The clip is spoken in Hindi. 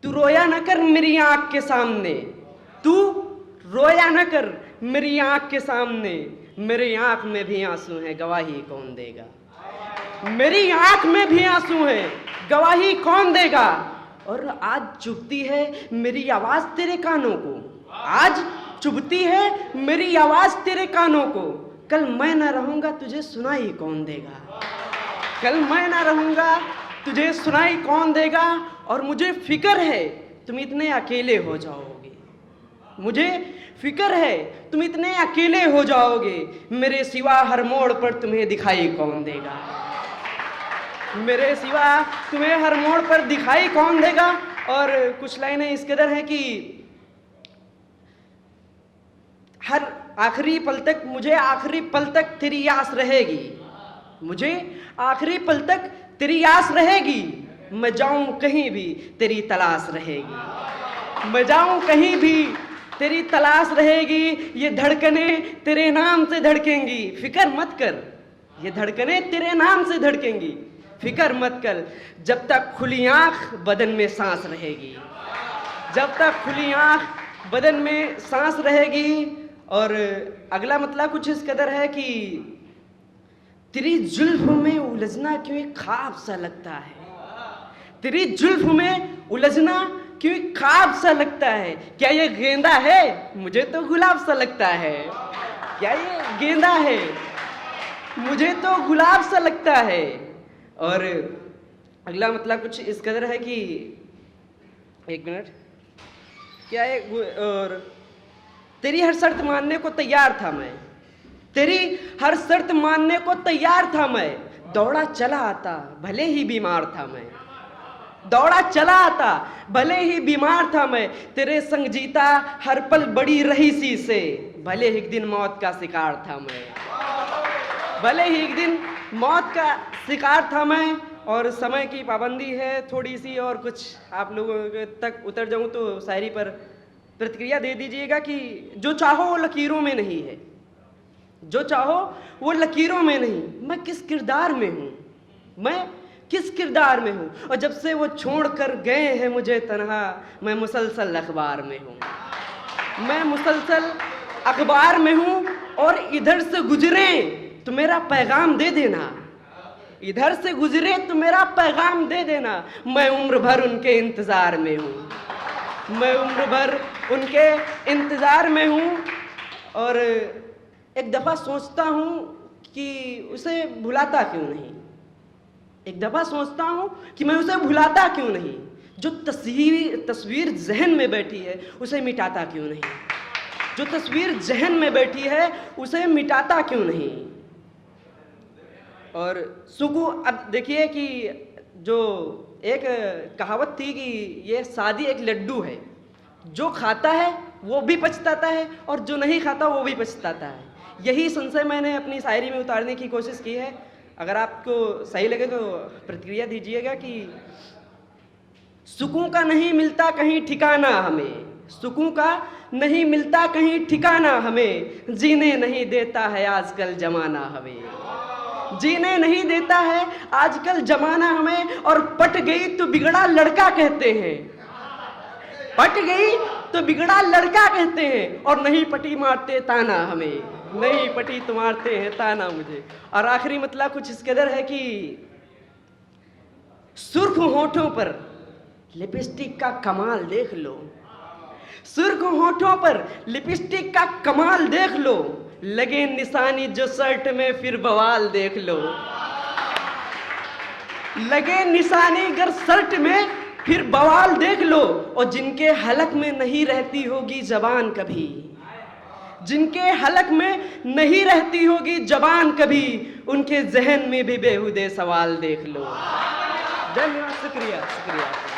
तू रोया न कर मेरी आंख के सामने, तू रोया न कर मेरी आंख के सामने, मेरी आंख में भी आंसू है गवाही कौन देगा। मेरी आंख में भी आंसू है गवाही कौन देगा। और आज चुभती है मेरी आवाज तेरे कानों को, आज चुभती है मेरी आवाज तेरे कानों को, कल मैं ना रहूंगा तुझे सुनाई कौन देगा। कल मैं ना रहूंगा तुझे सुनाई कौन देगा। और मुझे फिक्र है तुम इतने अकेले हो जाओगे, मुझे फिक्र है तुम इतने अकेले हो जाओगे, मेरे सिवा हर मोड़ पर तुम्हें दिखाई कौन देगा। मेरे सिवा तुम्हें हर मोड़ पर दिखाई कौन देगा। और कुछ लाइनें इस कदर हैं कि हर आखिरी पल तक, मुझे आखिरी पल तक तेरी आस रहेगी, मुझे आखिरी पल तक तेरी आस रहेगी, मैं जाऊं कहीं भी तेरी तलाश रहेगी, मैं जाऊं कहीं भी तेरी तलाश रहेगी। ये धड़कने तेरे नाम से धड़केंगी, फिक्र मत कर, ये धड़कने तेरे नाम से धड़केंगी, फिक्र मत कर। जब तक खुली आंख बदन में सांस रहेगी, जब तक खुली आंख बदन में सांस रहेगी। और अगला मतलब कुछ इस कदर है कि तेरी जुल्फ में उलझना क्यों एक ख्वाब सा लगता है, तेरी जुल्फ में उलझना क्यों एक ख्वाब सा लगता है। क्या ये गेंदा है, मुझे तो गुलाब सा लगता है। क्या ये गेंदा है, मुझे तो गुलाब सा लगता है। और अगला मतलब कुछ इस कदर है कि एक मिनट, क्या है, और तेरी हर शर्त मानने को तैयार था मैं, तेरी हर शर्त मानने को तैयार था मैं, दौड़ा चला आता भले ही बीमार था मैं, दौड़ा चला आता भले ही बीमार था मैं, तेरे संग जीता हर पल बड़ी रहीसी से, भले ही एक दिन मौत का शिकार था मैं, भले ही एक दिन मौत का शिकार था मैं। और समय की पाबंदी है थोड़ी सी, और कुछ आप लोगों तक उतर जाऊं तो शायरी पर प्रतिक्रिया दे दीजिएगा कि जो चाहो वो लकीरों में नहीं है, जो चाहो वो लकीरों में नहीं, मैं किस किरदार में हूँ, मैं किस किरदार में हूँ। और जब से वो छोड़ कर गए हैं मुझे तन्हा, मैं मुसलसल अखबार में हूँ, मैं मुसलसल अखबार में हूँ। और इधर से गुजरे तो मेरा पैगाम दे देना, इधर से गुजरे तो मेरा पैगाम दे देना, मैं उम्र भर उनके इंतजार में हूँ, मैं उम्र भर उनके इंतजार में हूँ। और एक दफ़ा सोचता हूँ कि उसे भुलाता क्यों नहीं, एक दफ़ा सोचता हूँ कि मैं उसे भुलाता क्यों नहीं, जो तस्वीर जहन में बैठी है उसे मिटाता क्यों नहीं, जो तस्वीर जहन में बैठी है उसे मिटाता क्यों नहीं। और सुकू, अब देखिए कि जो एक कहावत थी कि ये शादी एक लड्डू है, जो खाता है वो भी पछताता है और जो नहीं खाता वो भी पछताता है। यही संशय मैंने अपनी शायरी में उतारने की कोशिश की है। अगर आपको सही लगे तो प्रतिक्रिया दीजिएगा कि सुकून का नहीं मिलता कहीं ठिकाना हमें, सुकून का नहीं मिलता कहीं ठिकाना हमें, जीने नहीं देता है आजकल जमाना हमें, जीने नहीं देता है आजकल जमाना हमें। और पट गई तो बिगड़ा लड़का कहते हैं, पट गई तो बिगड़ा लड़का कहते हैं, और नहीं पटी मारते ताना हमें, नहीं पटी तो मारते हैं ताना मुझे। और आखिरी मतलब कुछ इस कदर है कि सुर्ख होठों पर लिपस्टिक का कमाल देख लो, सुर्ख होठों पर लिपस्टिक का कमाल देख लो, लगे निशानी जो शर्ट में फिर बवाल देख लो, लगे निशानी अगर शर्ट में फिर बवाल देख लो। और जिनके हलक में नहीं रहती होगी जबान कभी, जिनके हलक में नहीं रहती होगी जबान कभी, उनके जहन में भी बेहुदे सवाल देख लो। धन्यवाद, शुक्रिया शुक्रिया।